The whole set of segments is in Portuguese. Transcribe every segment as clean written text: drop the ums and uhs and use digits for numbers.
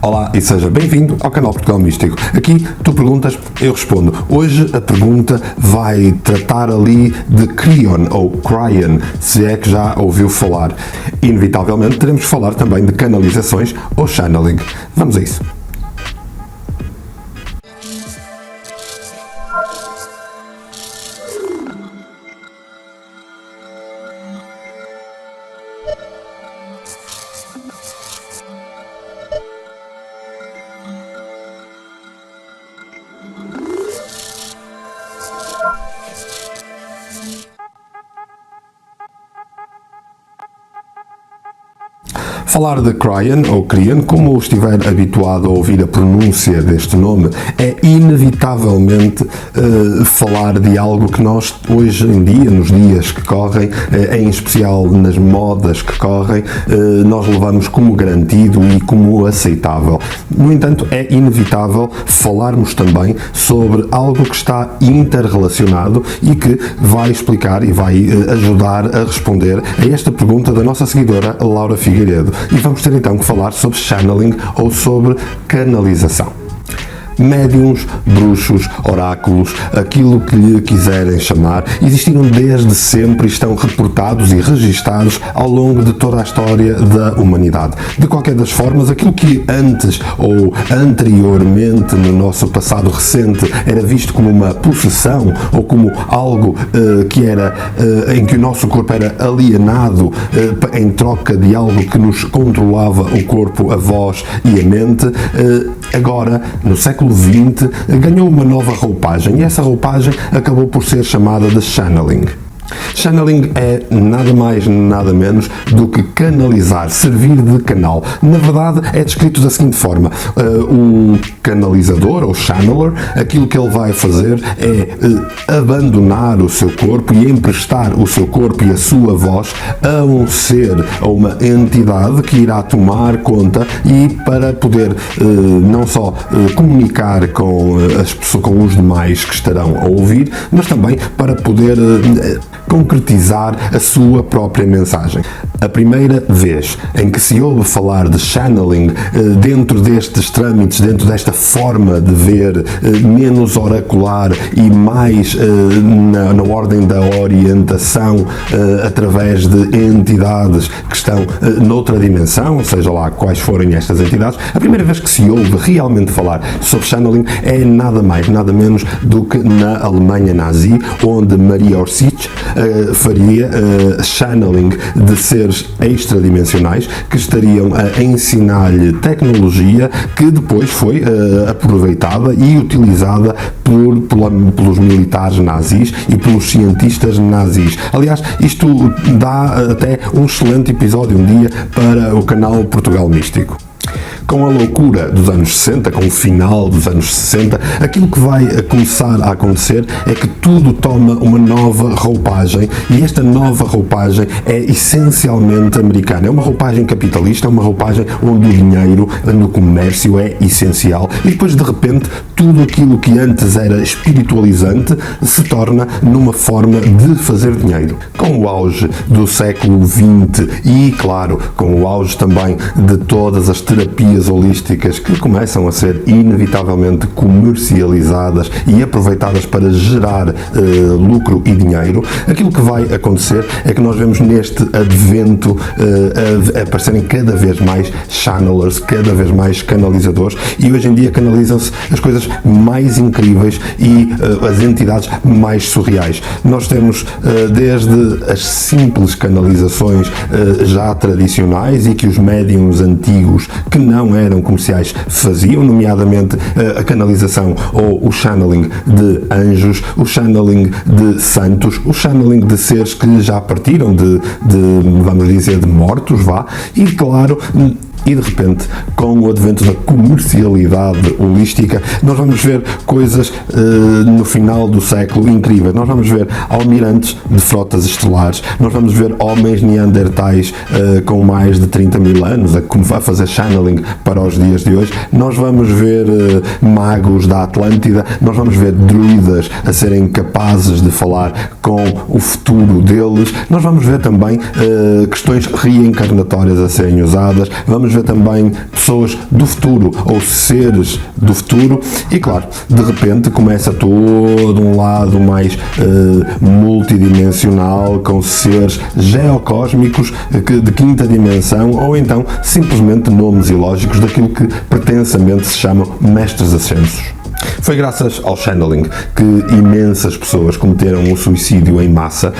Olá e seja bem-vindo ao canal Portugal Místico. Aqui tu perguntas, eu respondo. Hoje a pergunta vai tratar ali de Cryon ou Cryon, se é que já ouviu falar. Inevitavelmente teremos que falar também de canalizações ou channeling. Vamos a isso. Falar de Cryon ou Cryon, como estiver habituado a ouvir a pronúncia deste nome, é inevitavelmente falar de algo que nós hoje em dia, nos dias que correm, em especial nas modas que correm, nós levamos como garantido e como aceitável. No entanto, é inevitável falarmos também sobre algo que está interrelacionado e que vai explicar e vai ajudar a responder a esta pergunta da nossa seguidora Laura Figueiredo. E vamos ter então que falar sobre channeling ou sobre canalização. Médiuns, bruxos, oráculos, aquilo que lhe quiserem chamar, existiram desde sempre e estão reportados e registados ao longo de toda a história da humanidade. De qualquer das formas, aquilo que antes ou anteriormente no nosso passado recente era visto como uma possessão ou como algo que era em que o nosso corpo era alienado em troca de algo que nos controlava o corpo, a voz e a mente, agora, no século XX, ganhou uma nova roupagem e essa roupagem acabou por ser chamada de channeling. Channeling é nada mais, nada menos do que canalizar, servir de canal. Na verdade, é descrito da seguinte forma: o canalizador ou channeler, aquilo que ele vai fazer é abandonar o seu corpo e emprestar o seu corpo e a sua voz a um ser, a uma entidade que irá tomar conta e para poder não só comunicar com os demais que estarão a ouvir, mas também para poder concretizar a sua própria mensagem. A primeira vez em que se ouve falar de channeling dentro destes trâmites, dentro desta forma de ver menos oracular e mais na ordem da orientação através de entidades que estão noutra dimensão, seja lá quais forem estas entidades, a primeira vez que se ouve realmente falar sobre channeling é nada mais, nada menos do que na Alemanha nazi, onde Maria Orsic faria channeling de seres extradimensionais que estariam a ensinar-lhe tecnologia que depois foi aproveitada e utilizada pelos militares nazis e pelos cientistas nazis. Aliás, isto dá até um excelente episódio um dia para o canal Portugal Místico. Com a loucura dos anos 60, com o final dos anos 60, aquilo que vai começar a acontecer é que tudo toma uma nova roupagem e esta nova roupagem é essencialmente americana. É uma roupagem capitalista, é uma roupagem onde o dinheiro no comércio é essencial e depois de repente tudo aquilo que antes era espiritualizante se torna numa forma de fazer dinheiro. Com o auge do século XX e, claro, com o auge também de todas as terapias holísticas que começam a ser inevitavelmente comercializadas e aproveitadas para gerar lucro e dinheiro, aquilo que vai acontecer é que nós vemos neste advento aparecerem cada vez mais channelers, cada vez mais canalizadores e hoje em dia canalizam-se as coisas mais incríveis e as entidades mais surreais. Nós temos desde as simples canalizações já tradicionais e que os médiums antigos que não eram comerciais faziam, nomeadamente a canalização ou o channeling de anjos, o channeling de santos, o channeling de seres que já partiram vamos dizer, de mortos, e claro, e de repente, com o advento da comercialidade holística, nós vamos ver coisas no final do século incríveis. Nós vamos ver almirantes de frotas estelares, nós vamos ver homens neandertais com mais de 30 mil anos a fazer channeling para os dias de hoje, nós vamos ver magos da Atlântida, nós vamos ver druidas a serem capazes de falar com o futuro deles, nós vamos ver também questões reencarnatórias a serem usadas, vamos podemos ver também pessoas do futuro ou seres do futuro e, claro, de repente começa todo um lado mais multidimensional, com seres geocósmicos de quinta dimensão ou então simplesmente nomes ilógicos daquilo que pretensamente se chamam mestres ascensos. Foi graças ao channeling que imensas pessoas cometeram o suicídio em massa,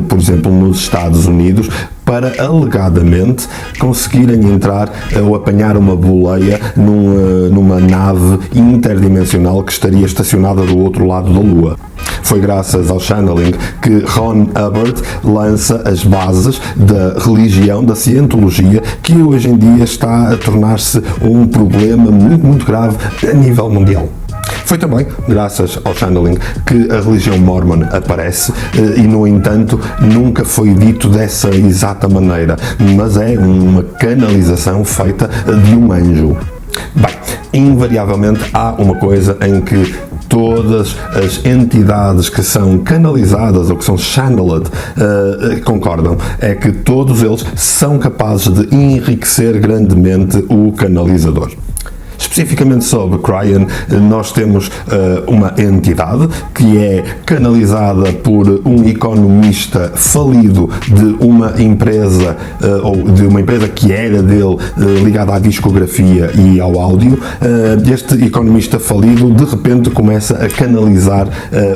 por exemplo, nos Estados Unidos, para alegadamente conseguirem entrar ou apanhar uma boleia numa nave interdimensional que estaria estacionada do outro lado da Lua. Foi graças ao channeling que Ron Hubbard lança as bases da religião, da cientologia, que hoje em dia está a tornar-se um problema muito, muito grave a nível mundial. Foi também graças ao channeling que a religião mormon aparece e, no entanto, nunca foi dito dessa exata maneira, mas é uma canalização feita de um anjo. Bem, invariavelmente há uma coisa em que todas as entidades que são canalizadas ou que são channeled concordam, é que todos eles são capazes de enriquecer grandemente o canalizador. Especificamente sobre Cryan, nós temos uma entidade que é canalizada por um economista falido de uma empresa, ou de uma empresa que era dele, ligada à discografia e ao áudio. Este economista falido de repente começa a canalizar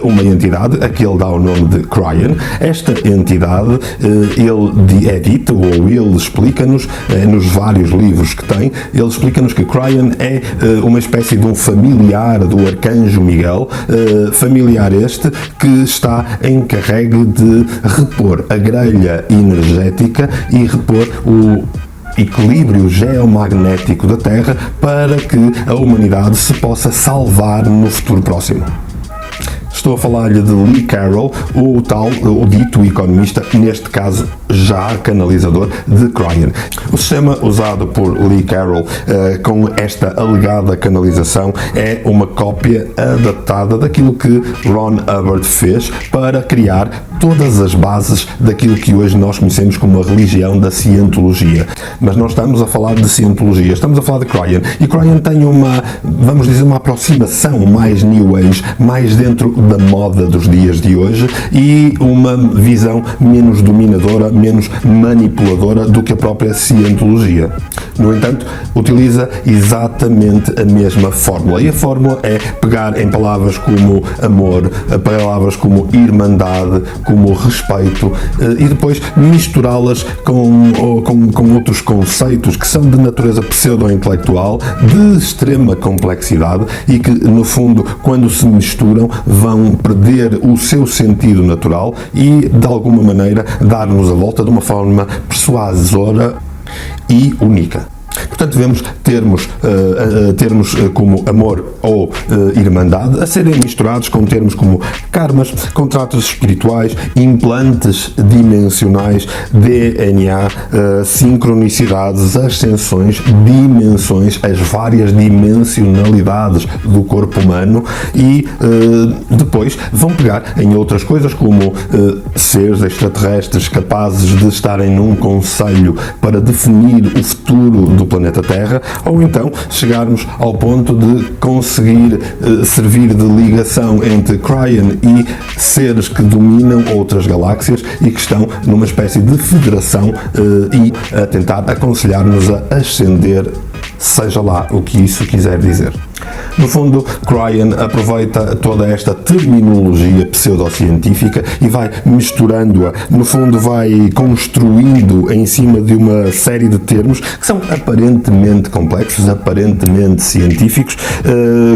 uma entidade, a que ele dá o nome de Cryan. Esta entidade, ele é dito, ou ele explica-nos, nos vários livros que tem, ele explica-nos que Cryan é uma espécie de um familiar do Arcanjo Miguel, familiar este que está encarregue de repor a grelha energética e repor o equilíbrio geomagnético da Terra para que a humanidade se possa salvar no futuro próximo. Estou a falar-lhe de Lee Carroll, o dito economista, neste caso já canalizador de Cryan. O sistema usado por Lee Carroll com esta alegada canalização é uma cópia adaptada daquilo que Ron Hubbard fez para criar todas as bases daquilo que hoje nós conhecemos como a religião da cientologia. Mas não estamos a falar de cientologia, estamos a falar de Cryan. E Cryan tem vamos dizer, uma aproximação mais New Age, mais dentro da moda dos dias de hoje e uma visão menos dominadora, menos manipuladora do que a própria cientologia. No entanto, utiliza exatamente a mesma fórmula. E a fórmula é pegar em palavras como amor, palavras como irmandade, como respeito e depois misturá-las com outros conceitos que são de natureza pseudo-intelectual, de extrema complexidade e que, no fundo, quando se misturam, vão perder o seu sentido natural e, de alguma maneira, dar-nos a volta de uma forma persuasora e única. Portanto, vemos termos como amor ou irmandade a serem misturados com termos como karmas, contratos espirituais, implantes dimensionais, DNA, sincronicidades, ascensões, dimensões, as várias dimensionalidades do corpo humano e depois vão pegar em outras coisas como seres extraterrestres capazes de estarem num conselho para definir o futuro do planeta Terra, ou então chegarmos ao ponto de conseguir servir de ligação entre Cryan e seres que dominam outras galáxias e que estão numa espécie de federação e a tentar aconselhar-nos a ascender, seja lá o que isso quiser dizer. No fundo, Cryan aproveita toda esta terminologia pseudocientífica e vai misturando-a, no fundo vai construindo em cima de uma série de termos que são aparentemente complexos, aparentemente científicos,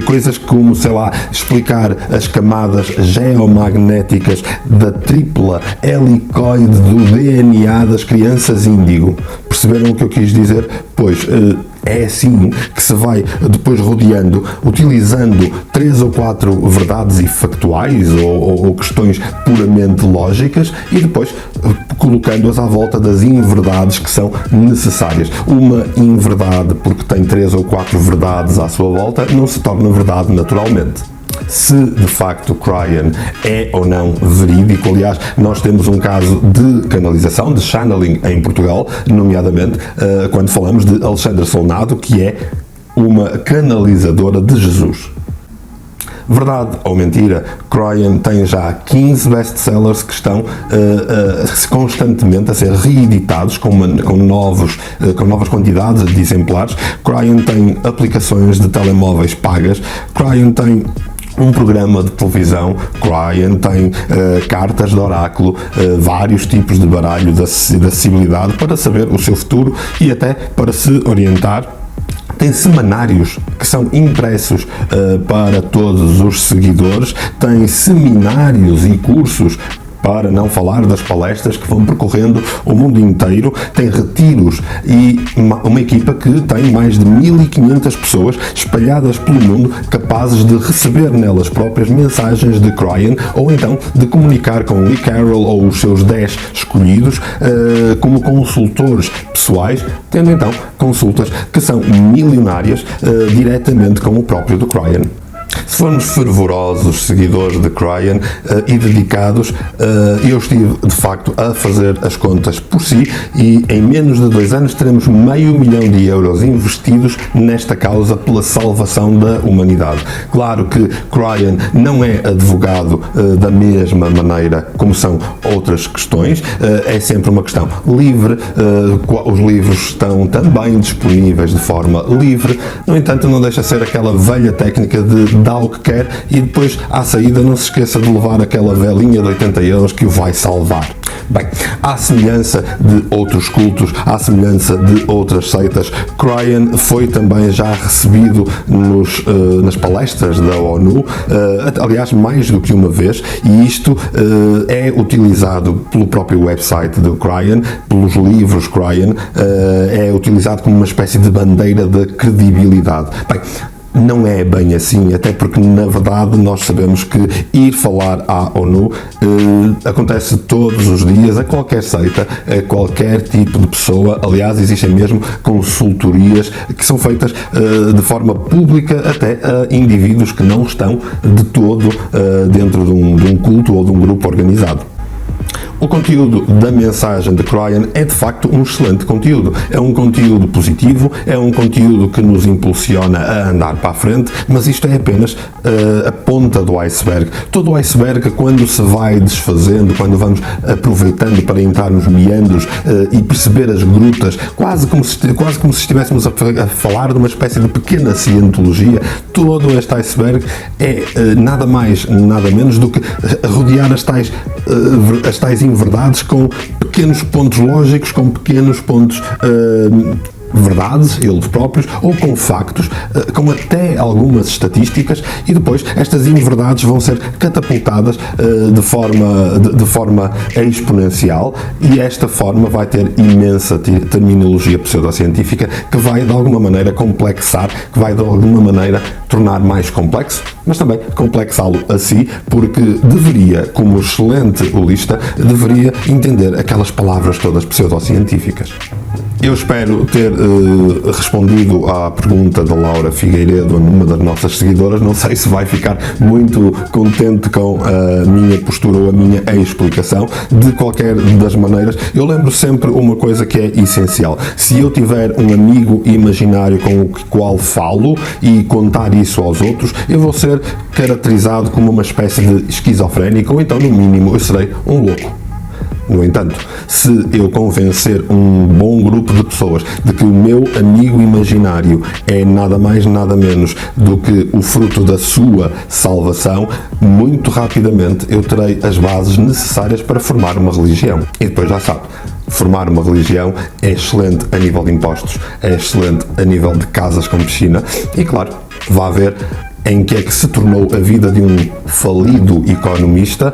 coisas como, sei lá, explicar as camadas geomagnéticas da tripla helicoide do DNA das crianças índigo. Perceberam o que eu quis dizer? Pois, é assim que se vai depois rodeando, utilizando 3 ou 4 verdades e factuais ou questões puramente lógicas e depois colocando-as à volta das inverdades que são necessárias. Uma inverdade, porque tem 3 ou 4 verdades à sua volta, não se torna verdade naturalmente. se de facto Cryan é ou não verídico. Aliás, nós temos um caso de canalização, de channeling em Portugal, nomeadamente quando falamos de Alexandra Solnado, que é uma canalizadora de Jesus. Verdade ou mentira, Cryan tem já 15 best-sellers que estão constantemente a ser reeditados com novas quantidades de exemplares. Cryan tem aplicações de telemóveis pagas. Cryan tem um programa de televisão. Cryan tem cartas de oráculo, vários tipos de baralho de acessibilidade para saber o seu futuro e até para se orientar. Tem semanários que são impressos para todos os seguidores, tem seminários e cursos, para não falar das palestras que vão percorrendo o mundo inteiro, tem retiros e uma equipa que tem mais de 1500 pessoas espalhadas pelo mundo, capazes de receber nelas próprias mensagens de Cryan ou então de comunicar com Lee Carroll ou os seus 10 escolhidos como consultores pessoais, tendo então consultas que são milionárias diretamente com o próprio do Cryan. Se formos fervorosos seguidores de Cryan e dedicados, eu estive de facto a fazer as contas por si e em menos de 2 anos teremos €500 mil investidos nesta causa pela salvação da humanidade. Claro que Cryan não é advogado da mesma maneira como são outras questões, é sempre uma questão livre, os livros estão também disponíveis de forma livre, no entanto não deixa de ser aquela velha técnica de dá o que quer e depois à saída não se esqueça de levar aquela velinha de €80 que o vai salvar. Bem, à semelhança de outros cultos, à semelhança de outras seitas, Cryan foi também já recebido nas palestras da ONU, aliás mais do que uma vez, e isto é utilizado pelo próprio website do Cryan, pelos livros Cryan, é utilizado como uma espécie de bandeira da credibilidade. Bem, não é bem assim, até porque na verdade nós sabemos que ir falar à ONU acontece todos os dias, a qualquer seita, a qualquer tipo de pessoa. Aliás, existem mesmo consultorias que são feitas de forma pública até a indivíduos que não estão de todo dentro de um culto ou de um grupo organizado. O conteúdo da mensagem de Cryan é de facto um excelente conteúdo. É um conteúdo positivo, é um conteúdo que nos impulsiona a andar para a frente, mas isto é apenas a ponta do iceberg. Todo o iceberg, quando se vai desfazendo, quando vamos aproveitando para entrar nos meandros e perceber as grutas, quase como se estivéssemos a falar de uma espécie de pequena cientologia, todo este iceberg é nada mais, nada menos do que rodear as tais verdades com pequenos pontos lógicos, com pequenos pontos verdades, eles próprios, ou com factos, com até algumas estatísticas, e depois estas inverdades vão ser catapultadas de forma exponencial, e esta forma vai ter imensa terminologia pseudocientífica que vai de alguma maneira complexar, que vai de alguma maneira tornar mais complexo, mas também complexá-lo a si, porque deveria, como excelente holista, deveria entender aquelas palavras todas pseudocientíficas. Eu espero ter respondido à pergunta da Laura Figueiredo, uma das nossas seguidoras. Não sei se vai ficar muito contente com a minha postura ou a minha explicação. De qualquer das maneiras, eu lembro sempre uma coisa que é essencial. Se eu tiver um amigo imaginário com o qual falo e contar isso aos outros, eu vou ser caracterizado como uma espécie de esquizofrénico, ou então, no mínimo, eu serei um louco. No entanto, se eu convencer um bom grupo de pessoas de que o meu amigo imaginário é nada mais, nada menos do que o fruto da sua salvação, muito rapidamente eu terei as bases necessárias para formar uma religião. E depois já sabe, formar uma religião é excelente a nível de impostos, é excelente a nível de casas com piscina e, claro, vai ver em que é que se tornou a vida de um falido economista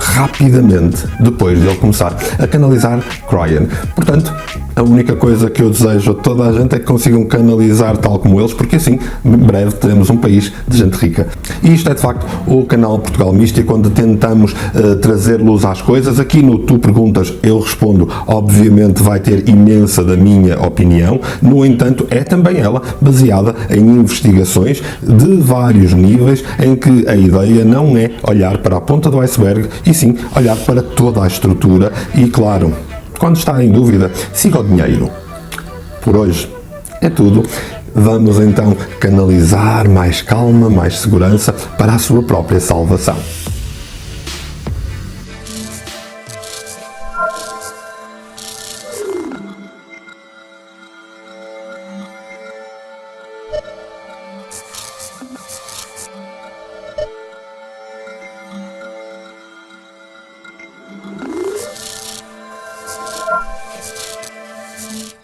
rapidamente depois de ele começar a canalizar Cryan. Portanto, a única coisa que eu desejo a toda a gente é que consigam canalizar tal como eles, porque assim, em breve teremos um país de gente rica. E isto é de facto o canal Portugal Místico, onde tentamos trazer luz às coisas. Aqui no Tu Perguntas eu respondo, obviamente vai ter imensa da minha opinião, no entanto é também ela baseada em investigações de vários níveis, em que a ideia não é olhar para a ponta do iceberg, e sim olhar para toda a estrutura e, claro, quando está em dúvida, siga o dinheiro. Por hoje é tudo. Vamos então canalizar mais calma, mais segurança para a sua própria salvação.